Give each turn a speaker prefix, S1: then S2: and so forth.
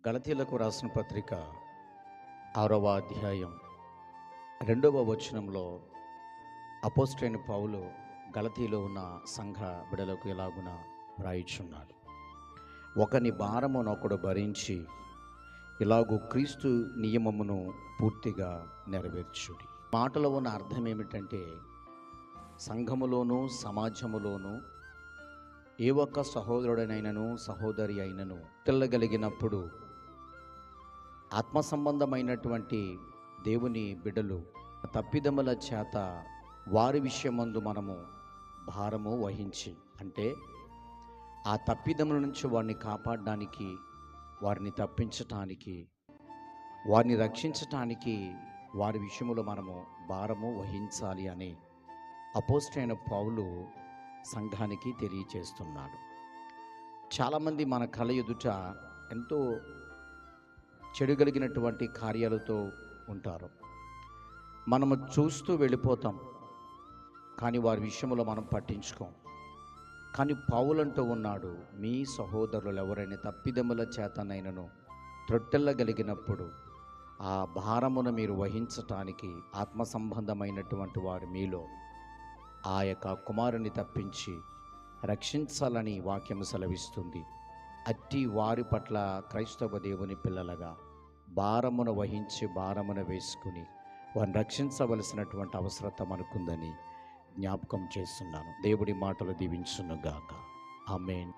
S1: గలతీలకు రాసిన పత్రిక 6వ అధ్యాయం 2వ వచనంలో అపోస్తలుడైన పౌలు గలతీలో ఉన్న సంఘ బిడలకు ఎలాగున వ్రాయిచున్నాడు. ఒకని భారమునొకడు భరించి ఇలాగూ క్రీస్తు నియమమును పూర్తిగా నెరవేర్చుడి. మాటలో ఉన్న అర్థం ఏమిటంటే, సంఘములోను సమాజములోను ఏ ఒక్క సహోదరుడనైనను సహోదరి అయినను తెల్లగలిగినప్పుడు ఆత్మ సంబంధమైనటువంటి దేవుని బిడ్డలు తప్పిదముల చేత వారి విషయమందు మనము భారము వహించి, అంటే ఆ తప్పిదముల నుంచి వారిని కాపాడడానికి, వారిని తప్పించటానికి, వారిని రక్షించటానికి వారి విషయంలో మనము భారము వహించాలి అని అపోస్తలుడైన పౌలు సంఘానికి తెలియచేస్తున్నాడు. చాలామంది మన కళ్ళ ఎదుట ఎంతో చెడు కలిగినటువంటి కార్యాలతో ఉంటారు. మనము చూస్తూ వెళ్ళిపోతాం, కానీ వారి విషయంలో మనం పట్టించుకోం. కానీ పౌలంటూ ఉన్నాడు, మీ సహోదరులు ఎవరైనా తప్పిదముల చేతనైనను త్రొట్టెల్లగలిగినప్పుడు ఆ భారమును మీరు వహించటానికి ఆత్మ సంబంధమైనటువంటి వారు మీలో ఆ యొక్క కుమారుని తప్పించి రక్షించాలని వాక్యం సెలవిస్తుంది. అట్టి వారి పట్ల క్రైస్తవ దేవుని పిల్లలుగా భారమును వహించి భారమును వేసుకుని వారిని రక్షించవలసినటువంటి అవసరం మనకుందని జ్ఞాపకం చేస్తున్నాను. దేవుడి మాటలు దీవించునుగాక. ఆమేన్.